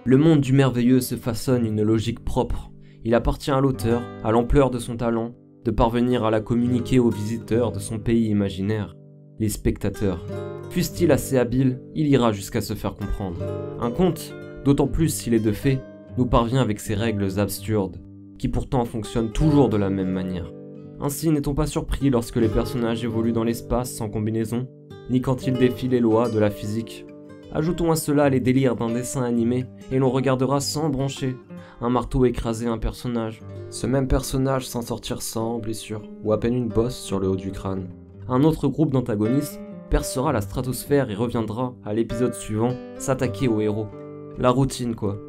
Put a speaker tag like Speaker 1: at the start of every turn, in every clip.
Speaker 1: Le monde du merveilleux se façonne une logique propre. Il appartient à l'auteur, à l'ampleur de son talent, de parvenir à la communiquer aux visiteurs de son pays imaginaire, les spectateurs. Fût-il assez habile, il ira jusqu'à se faire comprendre. Un conte, d'autant plus s'il est de fait, nous parvient avec ses règles absurdes, qui pourtant fonctionnent toujours de la même manière. Ainsi n'est-on pas surpris lorsque les personnages évoluent dans l'espace sans combinaison, ni quand ils défient les lois de la physique. Ajoutons à cela les délires d'un dessin animé, et l'on regardera sans broncher un marteau écraser un personnage. Ce même personnage s'en sortir sans blessure, ou à peine une bosse sur le haut du crâne. Un autre groupe d'antagonistes percera la stratosphère et reviendra, à l'épisode suivant, s'attaquer aux héros. La routine quoi.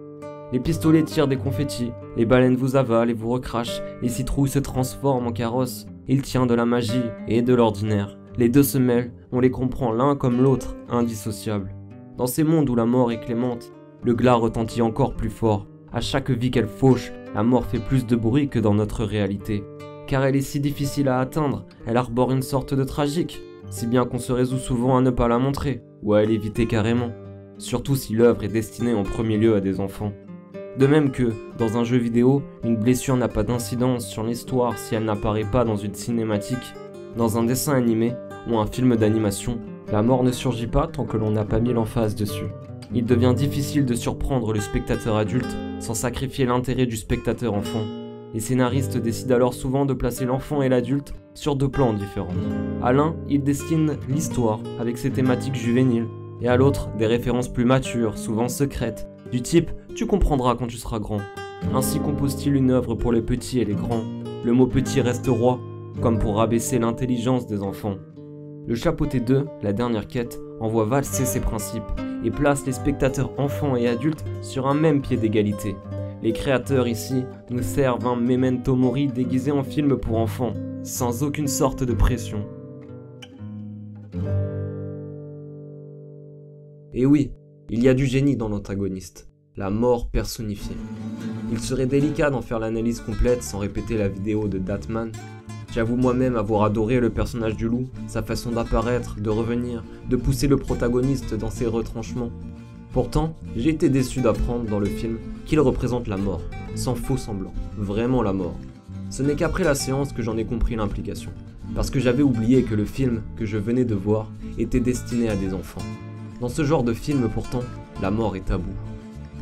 Speaker 1: Les pistolets tirent des confettis, les baleines vous avalent et vous recrachent, les citrouilles se transforment en carrosses. Il tient de la magie et de l'ordinaire. Les deux se mêlent, on les comprend l'un comme l'autre, indissociables. Dans ces mondes où la mort est clémente, le glas retentit encore plus fort. À chaque vie qu'elle fauche, la mort fait plus de bruit que dans notre réalité. Car elle est si difficile à atteindre, elle arbore une sorte de tragique, si bien qu'on se résout souvent à ne pas la montrer, ou à l'éviter carrément. Surtout si l'œuvre est destinée en premier lieu à des enfants. De même que, dans un jeu vidéo, une blessure n'a pas d'incidence sur l'histoire si elle n'apparaît pas dans une cinématique, dans un dessin animé ou un film d'animation, la mort ne surgit pas tant que l'on n'a pas mis l'emphase dessus. Il devient difficile de surprendre le spectateur adulte sans sacrifier l'intérêt du spectateur enfant. Les scénaristes décident alors souvent de placer l'enfant et l'adulte sur deux plans différents. À l'un, ils destinent l'histoire avec ses thématiques juvéniles, et à l'autre, des références plus matures, souvent secrètes, du type « tu comprendras quand tu seras grand ». Ainsi compose-t-il une œuvre pour les petits et les grands. Le mot petit reste roi, comme pour rabaisser l'intelligence des enfants. Le Chapeauté 2, la dernière quête, envoie valser ses principes et place les spectateurs enfants et adultes sur un même pied d'égalité. Les créateurs ici nous servent un memento mori déguisé en film pour enfants, sans aucune sorte de pression. Et oui, il y a du génie dans l'antagoniste, la mort personnifiée. Il serait délicat d'en faire l'analyse complète sans répéter la vidéo de Datman. J'avoue moi-même avoir adoré le personnage du loup, sa façon d'apparaître, de revenir, de pousser le protagoniste dans ses retranchements. Pourtant, j'ai été déçu d'apprendre dans le film qu'il représente la mort, sans faux semblant, vraiment la mort. Ce n'est qu'après la séance que j'en ai compris l'implication, parce que j'avais oublié que le film que je venais de voir était destiné à des enfants. Dans ce genre de film pourtant, la mort est tabou.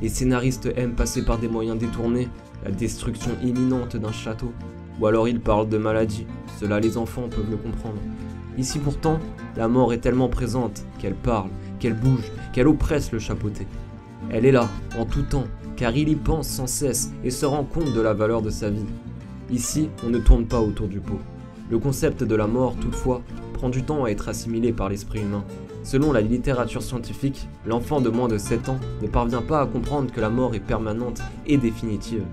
Speaker 1: Les scénaristes aiment passer par des moyens détournés, la destruction imminente d'un château, ou alors ils parlent de maladie, cela les enfants peuvent le comprendre. Ici pourtant, la mort est tellement présente qu'elle parle, qu'elle bouge, qu'elle oppresse le chapeauté. Elle est là, en tout temps, car il y pense sans cesse et se rend compte de la valeur de sa vie. Ici, on ne tourne pas autour du pot. Le concept de la mort, toutefois, prend du temps à être assimilé par l'esprit humain. Selon la littérature scientifique, l'enfant de moins de 7 ans ne parvient pas à comprendre que la mort est permanente et définitive.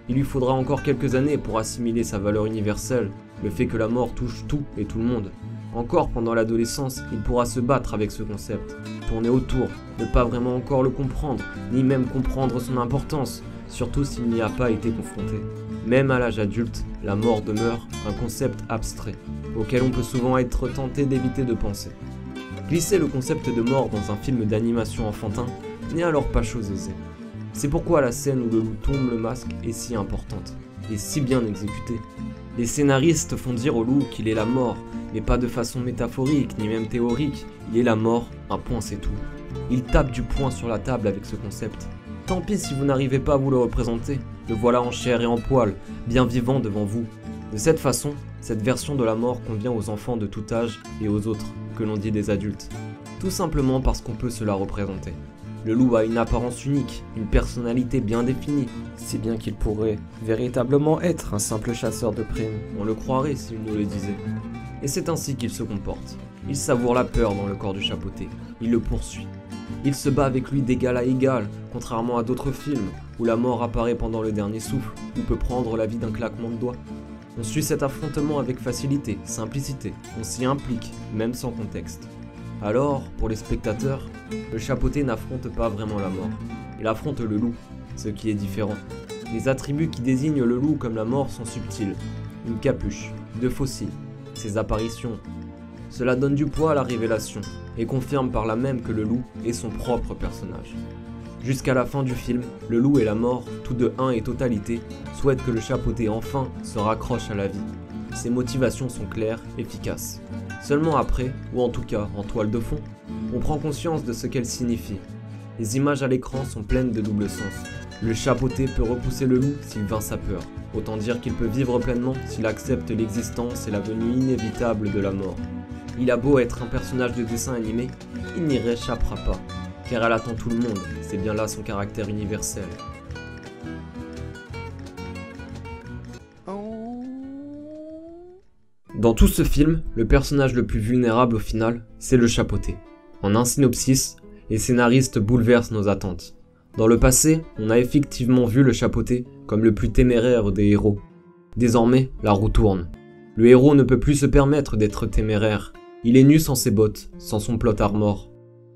Speaker 1: Il lui faudra encore quelques années pour assimiler sa valeur universelle, le fait que la mort touche tout et tout le monde. Encore pendant l'adolescence, il pourra se battre avec ce concept, tourner autour, ne pas vraiment encore le comprendre, ni même comprendre son importance, surtout s'il n'y a pas été confronté. Même à l'âge adulte, la mort demeure un concept abstrait, auquel on peut souvent être tenté d'éviter de penser. Glisser le concept de mort dans un film d'animation enfantin n'est alors pas chose aisée. C'est pourquoi la scène où le loup tombe le masque est si importante, et si bien exécutée. Les scénaristes font dire au loup qu'il est la mort, mais pas de façon métaphorique ni même théorique, il est la mort, un point c'est tout. Ils tapent du poing sur la table avec ce concept. Tant pis si vous n'arrivez pas à vous le représenter, le voilà en chair et en poil, bien vivant devant vous. De cette façon, cette version de la mort convient aux enfants de tout âge et aux autres, que l'on dit des adultes. Tout simplement parce qu'on peut se la représenter. Le loup a une apparence unique, une personnalité bien définie, si bien qu'il pourrait véritablement être un simple chasseur de primes, on le croirait s'il nous le disait. Et c'est ainsi qu'il se comporte. Il savoure la peur dans le corps du chapeauté, il le poursuit. Il se bat avec lui d'égal à égal, contrairement à d'autres films, où la mort apparaît pendant le dernier souffle, ou peut prendre la vie d'un claquement de doigts. On suit cet affrontement avec facilité, simplicité, on s'y implique, même sans contexte. Alors, pour les spectateurs, le chapeauté n'affronte pas vraiment la mort. Il affronte le loup, ce qui est différent. Les attributs qui désignent le loup comme la mort sont subtils. Une capuche, 2 fossiles, ses apparitions. Cela donne du poids à la révélation, et confirme par là même que le loup est son propre personnage. Jusqu'à la fin du film, le loup et la mort, tous deux un et totalité, souhaitent que le chapeauté enfin se raccroche à la vie. Ses motivations sont claires, efficaces. Seulement après, ou en tout cas en toile de fond, on prend conscience de ce qu'elle signifie. Les images à l'écran sont pleines de double sens. Le chapeauté peut repousser le loup s'il vainc sa peur. Autant dire qu'il peut vivre pleinement s'il accepte l'existence et la venue inévitable de la mort. Il a beau être un personnage de dessin animé, il n'y réchappera pas, car elle attend tout le monde, c'est bien là son caractère universel. Dans tout ce film, le personnage le plus vulnérable au final, c'est le chapeauté. En un synopsis, les scénaristes bouleversent nos attentes. Dans le passé, on a effectivement vu le chapeauté comme le plus téméraire des héros. Désormais, la roue tourne. Le héros ne peut plus se permettre d'être téméraire. Il est nu sans ses bottes, sans son plot armor.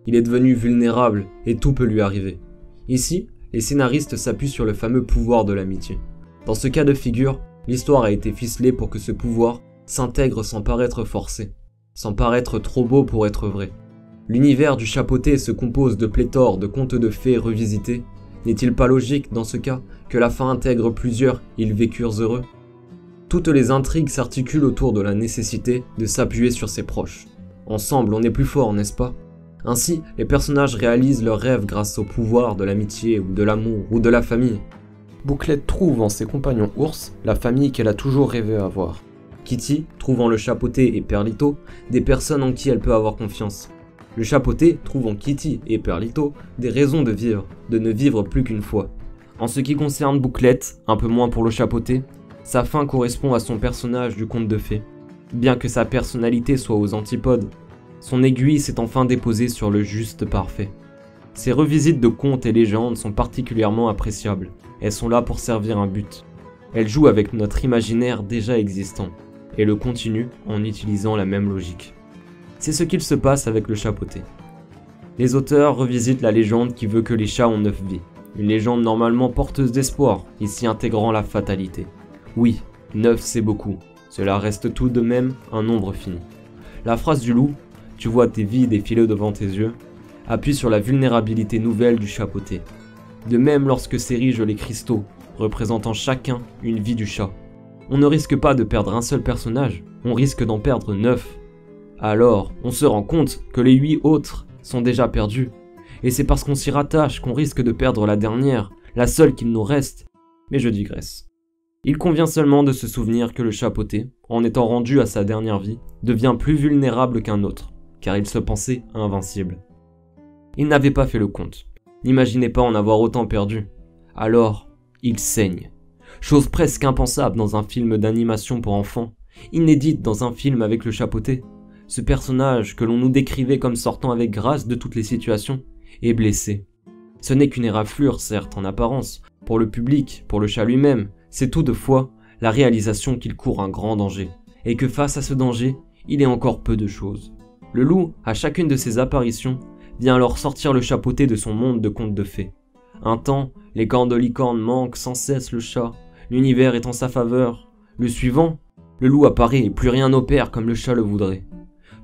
Speaker 1: Il est devenu vulnérable et tout peut lui arriver. Ici, les scénaristes s'appuient sur le fameux pouvoir de l'amitié. Dans ce cas de figure, l'histoire a été ficelée pour que ce pouvoir s'intègre sans paraître forcé, sans paraître trop beau pour être vrai. L'univers du chapeauté se compose de pléthores de contes de fées revisités. N'est-il pas logique, dans ce cas, que la fin intègre plusieurs « ils vécurent heureux » ? Toutes les intrigues s'articulent autour de la nécessité de s'appuyer sur ses proches. Ensemble, on est plus fort, n'est-ce pas ? Ainsi, les personnages réalisent leurs rêves grâce au pouvoir de l'amitié ou de l'amour ou de la famille. Bouclette trouve en ses compagnons ours la famille qu'elle a toujours rêvé avoir. Kitty trouve en le chapeauté et Perlito des personnes en qui elle peut avoir confiance. Le chapeauté trouve en Kitty et Perlito des raisons de vivre, de ne vivre plus qu'une fois. En ce qui concerne Bouclette, un peu moins pour le chapeauté, sa fin correspond à son personnage du conte de fées. Bien que sa personnalité soit aux antipodes, son aiguille s'est enfin déposée sur le juste parfait. Ces revisites de contes et légendes sont particulièrement appréciables. Elles sont là pour servir un but. Elles jouent avec notre imaginaire déjà existant, et le continuent en utilisant la même logique. C'est ce qu'il se passe avec le chapeauté. Les auteurs revisitent la légende qui veut que les chats ont 9 vies. Une légende normalement porteuse d'espoir, ici intégrant la fatalité. Oui, 9 c'est beaucoup. Cela reste tout de même un nombre fini. La phrase du loup, « tu vois tes vies défiler devant tes yeux », appuie sur la vulnérabilité nouvelle du chapeauté. De même lorsque s'érigent les cristaux, représentant chacun une vie du chat. On ne risque pas de perdre un seul personnage, on risque d'en perdre 9. Alors, on se rend compte que les 8 autres sont déjà perdus. Et c'est parce qu'on s'y rattache qu'on risque de perdre la dernière, la seule qu'il nous reste. Mais je digresse. Il convient seulement de se souvenir que le chapeauté, en étant rendu à sa dernière vie, devient plus vulnérable qu'un autre, car il se pensait invincible. Il n'avait pas fait le compte. N'imaginez pas en avoir autant perdu. Alors, il saigne. Chose presque impensable dans un film d'animation pour enfants, inédite dans un film avec le chapeauté. Ce personnage que l'on nous décrivait comme sortant avec grâce de toutes les situations est blessé. Ce n'est qu'une éraflure, certes, en apparence. Pour le public, pour le chat lui-même, c'est toutefois la réalisation qu'il court un grand danger, et que face à ce danger, il est encore peu de choses. Le loup, à chacune de ses apparitions, vient alors sortir le chapeauté de son monde de contes de fées. Un temps, les cornes de licorne manquent sans cesse le chat, l'univers est en sa faveur. Le suivant, le loup apparaît et plus rien n'opère comme le chat le voudrait.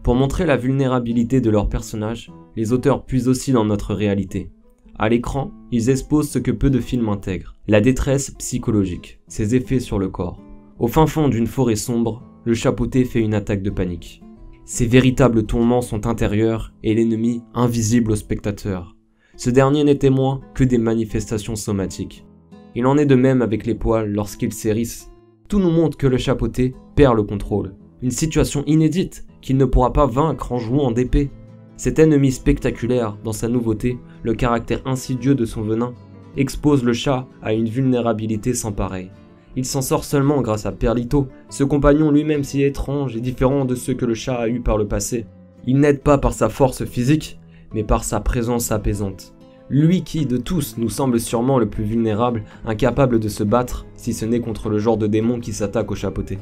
Speaker 1: Pour montrer la vulnérabilité de leurs personnages, les auteurs puisent aussi dans notre réalité. À l'écran, ils exposent ce que peu de films intègrent, la détresse psychologique, ses effets sur le corps. Au fin fond d'une forêt sombre, le chapeauté fait une attaque de panique. Ses véritables tourments sont intérieurs et l'ennemi invisible au spectateur. Ce dernier n'est témoin que des manifestations somatiques. Il en est de même avec les poils lorsqu'ils s'hérissent. Tout nous montre que le chapeauté perd le contrôle. Une situation inédite qu'il ne pourra pas vaincre en jouant d'épée. Cet ennemi spectaculaire, dans sa nouveauté, le caractère insidieux de son venin, expose le chat à une vulnérabilité sans pareille. Il s'en sort seulement grâce à Perlito, ce compagnon lui-même si étrange et différent de ceux que le chat a eu par le passé. Il n'aide pas par sa force physique, mais par sa présence apaisante. Lui qui, de tous, nous semble sûrement le plus vulnérable, incapable de se battre, si ce n'est contre le genre de démon qui s'attaque au chapeauté.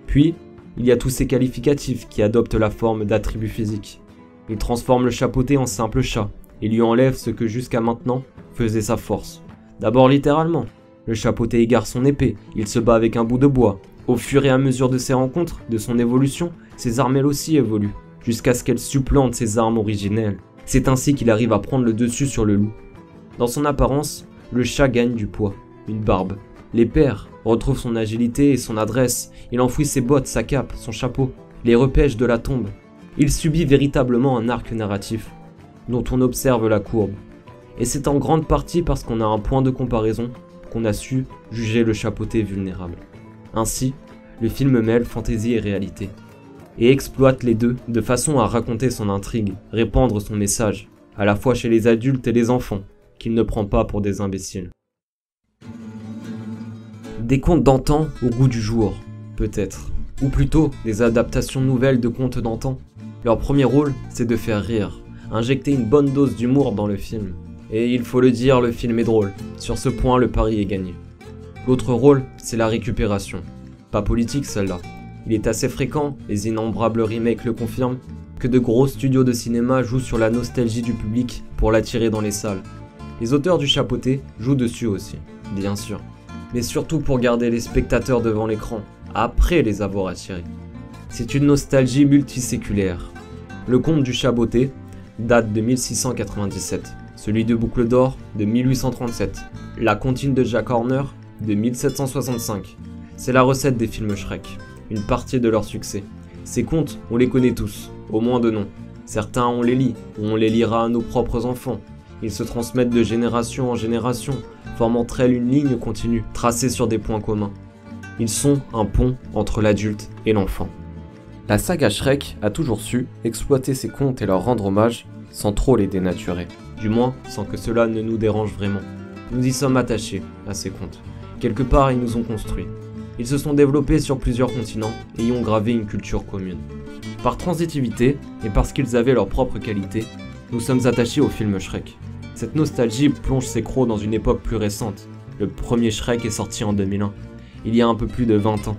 Speaker 1: Puis, il y a tous ces qualificatifs qui adoptent la forme d'attributs physiques. Il transforme le chapeauté en simple chat, et lui enlève ce que jusqu'à maintenant faisait sa force. D'abord littéralement, le chapeauté égare son épée, il se bat avec un bout de bois. Au fur et à mesure de ses rencontres, de son évolution, ses armes elles aussi évoluent, jusqu'à ce qu'elles supplantent ses armes originelles. C'est ainsi qu'il arrive à prendre le dessus sur le loup. Dans son apparence, le chat gagne du poids, une barbe. Les pères retrouvent son agilité et son adresse, il enfouit ses bottes, sa cape, son chapeau, les repêche de la tombe. Il subit véritablement un arc narratif, dont on observe la courbe. Et c'est en grande partie parce qu'on a un point de comparaison qu'on a su juger le chapeauté vulnérable. Ainsi, le film mêle fantaisie et réalité, et exploite les deux de façon à raconter son intrigue, répandre son message, à la fois chez les adultes et les enfants, qu'il ne prend pas pour des imbéciles. Des contes d'antan au goût du jour, peut-être, ou plutôt des adaptations nouvelles de contes d'antan. Leur premier rôle, c'est de faire rire, injecter une bonne dose d'humour dans le film. Et il faut le dire, le film est drôle, sur ce point le pari est gagné. L'autre rôle, c'est la récupération. Pas politique celle-là. Il est assez fréquent, les innombrables remakes le confirment, que de gros studios de cinéma jouent sur la nostalgie du public pour l'attirer dans les salles. Les auteurs du chapeauté jouent dessus aussi, bien sûr. Mais surtout pour garder les spectateurs devant l'écran, après les avoir attirés. C'est une nostalgie multiséculaire. Le conte du chapeauté date de 1697, celui de Boucle d'Or de 1837, la comptine de Jack Horner de 1765. C'est la recette des films Shrek, une partie de leur succès. Ces contes, on les connaît tous, au moins de nom. Certains on les lit, ou on les lira à nos propres enfants. Ils se transmettent de génération en génération, formant entre elles une ligne continue, tracée sur des points communs. Ils sont un pont entre l'adulte et l'enfant. La saga Shrek a toujours su exploiter ces contes et leur rendre hommage sans trop les dénaturer. Du moins, sans que cela ne nous dérange vraiment. Nous y sommes attachés à ces contes. Quelque part, ils nous ont construits. Ils se sont développés sur plusieurs continents et y ont gravé une culture commune. Par transitivité, et parce qu'ils avaient leur propre qualité, nous sommes attachés au film Shrek. Cette nostalgie plonge ses crocs dans une époque plus récente. Le premier Shrek est sorti en 2001, il y a un peu plus de 20 ans.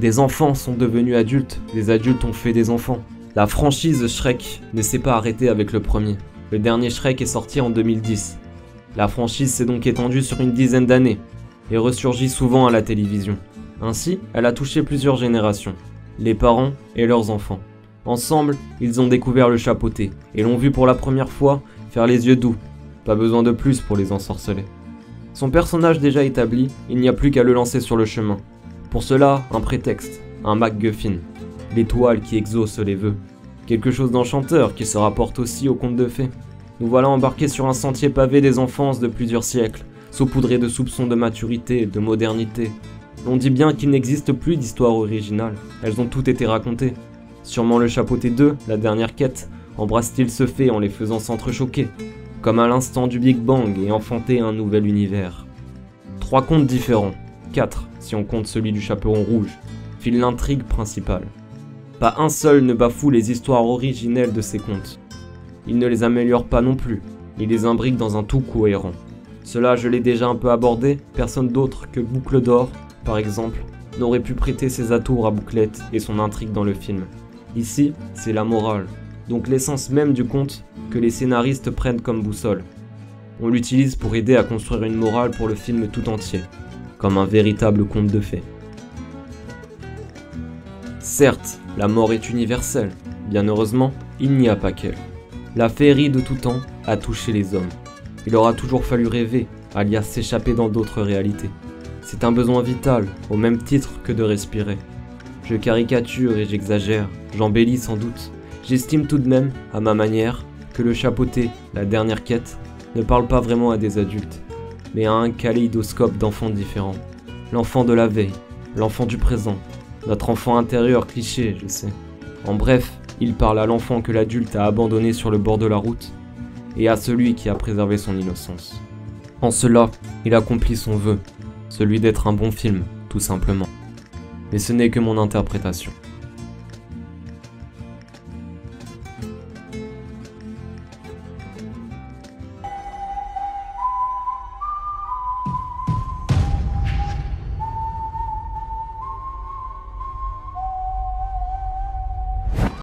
Speaker 1: Des enfants sont devenus adultes, des adultes ont fait des enfants. La franchise Shrek ne s'est pas arrêtée avec le premier. Le dernier Shrek est sorti en 2010. La franchise s'est donc étendue sur une dizaine d'années, et ressurgit souvent à la télévision. Ainsi, elle a touché plusieurs générations, les parents et leurs enfants. Ensemble, ils ont découvert le chapeauté, et l'ont vu pour la première fois faire les yeux doux. Pas besoin de plus pour les ensorceler. Son personnage déjà établi, il n'y a plus qu'à le lancer sur le chemin. Pour cela, un prétexte, un MacGuffin, l'étoile qui exauce les vœux. Quelque chose d'enchanteur qui se rapporte aussi aux contes de fées. Nous voilà embarqués sur un sentier pavé des enfances de plusieurs siècles, saupoudré de soupçons de maturité et de modernité. On dit bien qu'il n'existe plus d'histoire originale, elles ont toutes été racontées. Sûrement le chapeauté 2, la dernière quête, embrasse-t-il ce fait en les faisant s'entrechoquer, comme à l'instant du Big Bang et enfanter un nouvel univers. 3 contes différents, 4 si on compte celui du chaperon rouge, filent l'intrigue principale. Pas un seul ne bafoue les histoires originelles de ces contes. Il ne les améliore pas non plus, il les imbrique dans un tout cohérent. Cela je l'ai déjà un peu abordé, personne d'autre que Boucle d'Or, par exemple, n'aurait pu prêter ses atours à Bouclette et son intrigue dans le film. Ici, c'est la morale, donc l'essence même du conte que les scénaristes prennent comme boussole. On l'utilise pour aider à construire une morale pour le film tout entier, comme un véritable conte de fées. Certes, la mort est universelle, bien heureusement, il n'y a pas qu'elle. La féerie de tout temps a touché les hommes. Il aura toujours fallu rêver, alias s'échapper dans d'autres réalités. C'est un besoin vital, au même titre que de respirer. Je caricature et j'exagère, j'embellis sans doute. J'estime tout de même, à ma manière, que le chapeauté, la dernière quête, ne parle pas vraiment à des adultes, mais à un kaléidoscope d'enfants différents. L'enfant de la veille, l'enfant du présent, notre enfant intérieur cliché, je sais. En bref, il parle à l'enfant que l'adulte a abandonné sur le bord de la route, et à celui qui a préservé son innocence. En cela, il accomplit son vœu, celui d'être un bon film, tout simplement. Mais ce n'est que mon interprétation.